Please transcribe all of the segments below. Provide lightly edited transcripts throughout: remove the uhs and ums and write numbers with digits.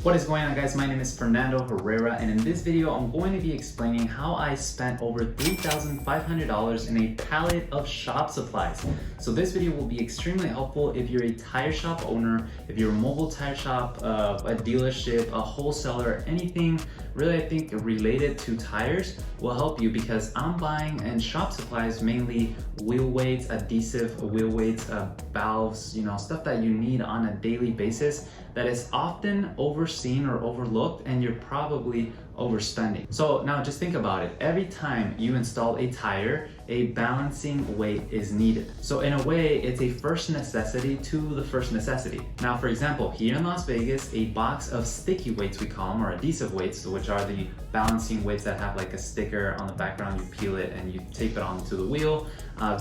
What is going on, guys? My name is Fernando Herrera, and in this video I'm going to be explaining how I spent over $3,500 in a pallet of shop supplies. So this video will be extremely helpful if you're a tire shop owner, if you're a mobile tire shop, a dealership, a wholesaler, anything really I think related to tires will help you, because I'm buying in shop supplies mainly wheel weights, adhesive wheel weights, valves, stuff that you need on a daily basis that is often overseen or overlooked, and you're probably overspending. So now just think about it. Every time you install a tire, a balancing weight is needed. So in a way, it's a first necessity to the first necessity. Now, for example, here in Las Vegas, a box of sticky weights, we call them, or adhesive weights, which are the balancing weights that have like a sticker on the background. You peel it and you tape it onto the wheel,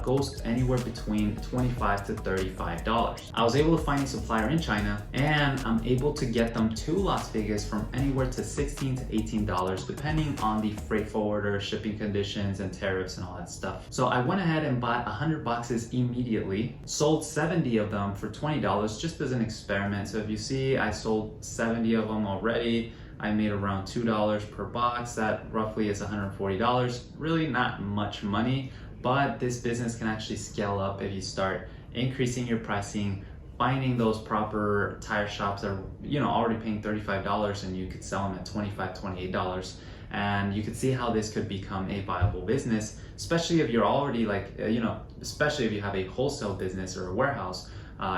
goes anywhere between $25 to $35. I was able to find a supplier in China, and I'm able to get them to Las Vegas from anywhere to $16 to $18, depending on the freight forwarder, shipping conditions, and tariffs and all that stuff. So I went ahead and bought 100 boxes immediately, sold 70 of them for $20 just as an experiment. So if you see, I sold 70 of them already. I made around $2 per box. That roughly is $140. Really not much money, but this business can actually scale up if you start increasing your pricing, finding those proper tire shops that are already paying $35, and you could sell them at $25, $28. And you could see how this could become a viable business, especially if you're already especially if you have a wholesale business or a warehouse.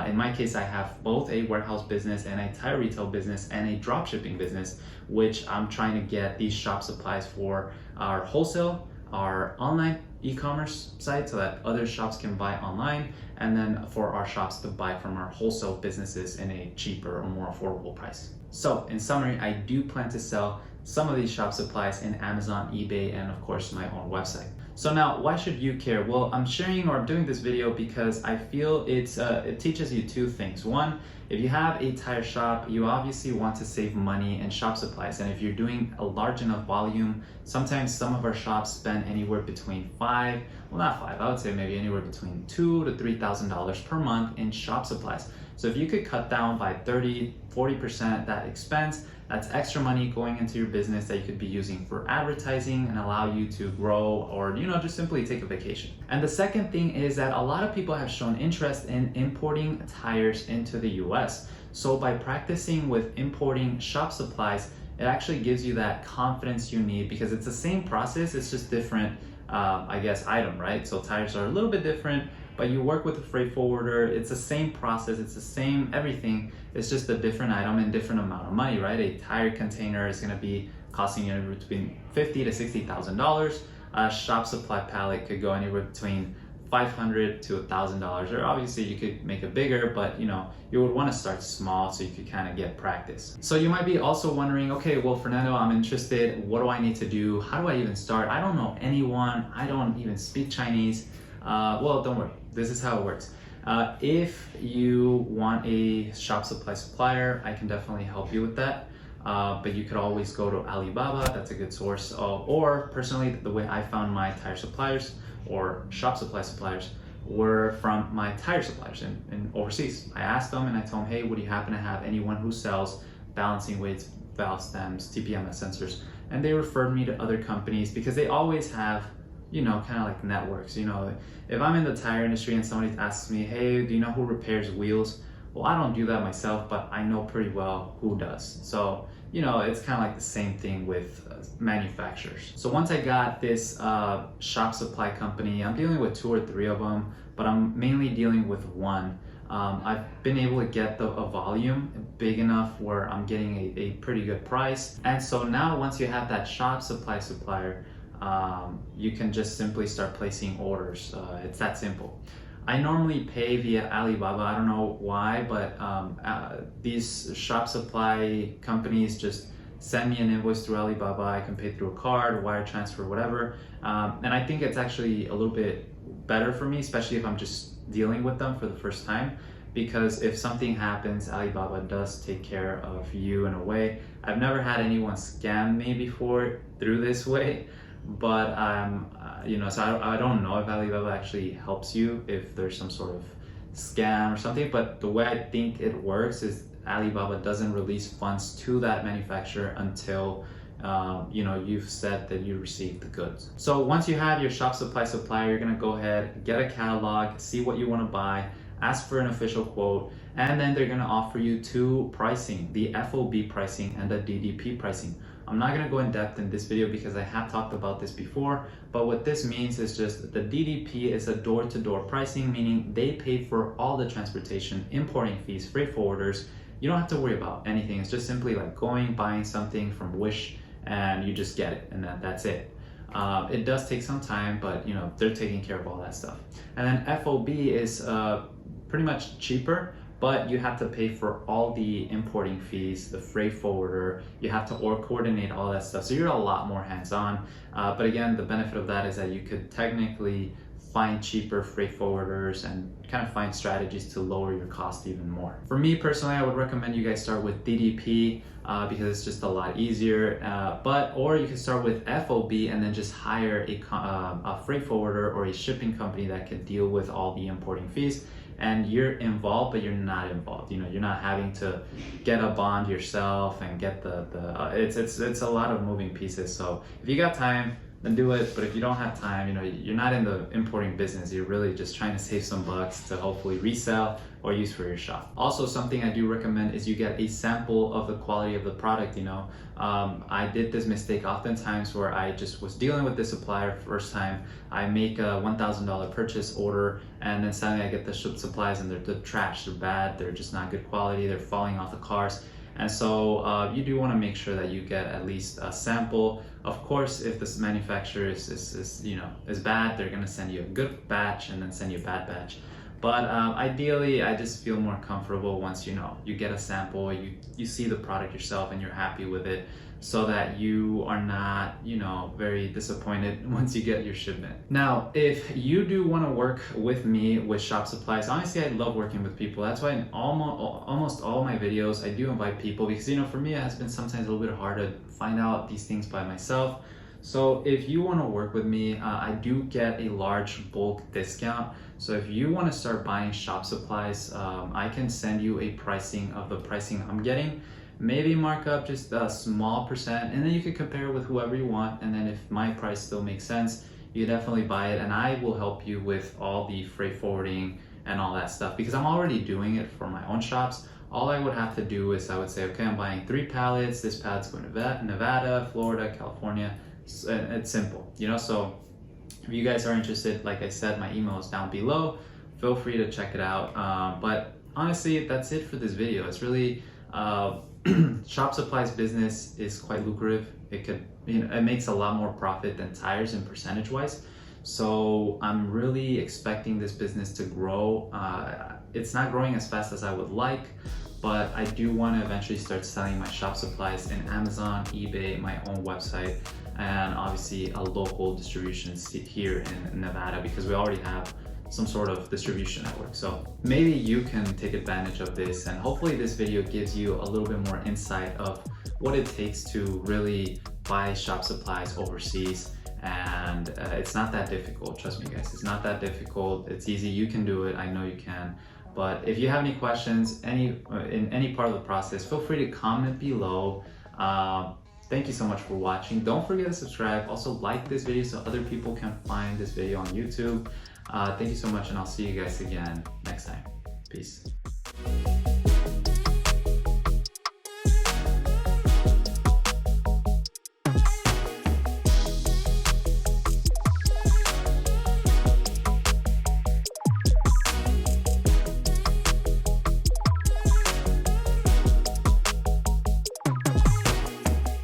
In my case, I have both a warehouse business and a tire retail business and a drop shipping business, which I'm trying to get these shop supplies for our wholesale, our online e-commerce site, so that other shops can buy online, and then for our shops to buy from our wholesale businesses in a cheaper or more affordable price. So in summary, I do plan to sell some of these shop supplies in Amazon, eBay, and of course my own website. So now, why should you care? Well, I'm sharing or I'm doing this video because I feel it teaches you two things. One, if you have a tire shop, you obviously want to save money in shop supplies. And if you're doing a large enough volume, sometimes some of our shops spend anywhere between I would say maybe anywhere between $2,000 to $3,000 per month in shop supplies. So if you could cut down by 30, 40% that expense, that's extra money going into your business that you could be using for advertising and allow you to grow, or just simply take a vacation. And the second thing is that a lot of people have shown interest in importing tires into the US. So by practicing with importing shop supplies, it actually gives you that confidence you need, because it's the same process, it's just different item, right? So tires are a little bit different, but you work with a freight forwarder, it's the same process, it's the same everything, it's just a different item and different amount of money, right? A tire container is gonna be costing you between $50,000 to $60,000. A shop supply pallet could go anywhere between $500 to $1,000, or obviously you could make it bigger, but you would want to start small so you could kind of get practice. So you might be also wondering, okay, well, Fernando, I'm interested. What do I need to do? How do I even start? I don't know anyone. I don't even speak Chinese. Well, don't worry. This is how it works. If you want a shop supply supplier, I can definitely help you with that. But you could always go to Alibaba. That's a good source. Or personally, the way I found my tire suppliers or shop supply suppliers were from my tire suppliers in overseas. I asked them and I told them, hey, would you happen to have anyone who sells balancing weights, valve stems, TPMS sensors? And they referred me to other companies, because they always have kind of like networks. If I'm in the tire industry and somebody asks me, hey, do you know who repairs wheels? Well, I don't do that myself, but I know pretty well who does. So, it's kind of like the same thing with manufacturers. So once I got this shop supply company, I'm dealing with 2 or 3 of them, but I'm mainly dealing with one. I've been able to get a volume big enough where I'm getting a pretty good price. And so now once you have that shop supply supplier, you can just simply start placing orders. It's that simple. I normally pay via Alibaba. I don't know why, but these shop supply companies just send me an invoice through Alibaba. I can pay through a card, wire transfer, whatever. And I think it's actually a little bit better for me, especially if I'm just dealing with them for the first time, because if something happens, Alibaba does take care of you in a way. I've never had anyone scam me before through this way, but so I don't know if Alibaba actually helps you if there's some sort of scam or something. But the way I think it works is Alibaba doesn't release funds to that manufacturer until you've said that you received the goods. So once you have your shop supply supplier, you're gonna go ahead, get a catalog, see what you wanna buy, ask for an official quote, and then they're gonna offer you two pricing, the FOB pricing and the DDP pricing. I'm not gonna go in depth in this video because I have talked about this before, but what this means is just the DDP is a door-to-door pricing, meaning they pay for all the transportation, importing fees, freight forwarders. You don't have to worry about anything. It's just simply like going, buying something from Wish, and you just get it, and that's it. It does take some time, but they're taking care of all that stuff. And then FOB is pretty much cheaper, but you have to pay for all the importing fees, the freight forwarder, you have to coordinate all that stuff. So you're a lot more hands-on. But again, the benefit of that is that you could technically find cheaper freight forwarders and kind of find strategies to lower your cost even more. For me personally, I would recommend you guys start with DDP because it's just a lot easier. Or you can start with FOB and then just hire a freight forwarder or a shipping company that can deal with all the importing fees. And you're involved, but you're not involved. You're not having to get a bond yourself and get it's a lot of moving pieces. So if you got time, then do it. But if you don't have time, you're not in the importing business. You're really just trying to save some bucks to hopefully resell or use for your shop. Also, something I do recommend is you get a sample of the quality of the product. I did this mistake oftentimes where I just was dealing with this supplier first time. I make a $1,000 purchase order and then suddenly I get the supplies and they're trash, they're bad, they're just not good quality, they're falling off the cars. And so you do want to make sure that you get at least a sample. Of course, if this manufacturer is bad, they're going to send you a good batch and then send you a bad batch. But ideally, I just feel more comfortable once you get a sample, you see the product yourself and you're happy with it, so that you are not very disappointed once you get your shipment. Now, if you do want to work with me with shop supplies, honestly, I love working with people. That's why in almost all my videos, I do invite people because for me, it has been sometimes a little bit hard to find out these things by myself. So if you want to work with me, I do get a large bulk discount. So if you want to start buying shop supplies, I can send you a pricing of the pricing I'm getting. Maybe mark up just a small percent, and then you can compare with whoever you want. And then if my price still makes sense, you definitely buy it, and I will help you with all the freight forwarding and all that stuff because I'm already doing it for my own shops. All I would have to do is I would say, okay, I'm buying 3 pallets. This pallet's going to Nevada, Florida, California. It's simple, so if you guys are interested, like I said, my email is down below. Feel free to check it out. But honestly, that's it for this video. It's really shop supplies business is quite lucrative. It makes a lot more profit than tires in percentage wise. So I'm really expecting this business to grow. It's not growing as fast as I would like, but I do want to eventually start selling my shop supplies in Amazon, eBay, my own website, and obviously a local distribution here in Nevada because we already have some sort of distribution network. So maybe you can take advantage of this, and hopefully this video gives you a little bit more insight of what it takes to really buy shop supplies overseas. And it's not that difficult, trust me guys, it's not that difficult. It's easy, you can do it, I know you can. But if you have any questions in any part of the process, feel free to comment below. Thank you so much for watching. Don't forget to subscribe. Also like this video so other people can find this video on YouTube. Thank you so much, and I'll see you guys again next time. Peace.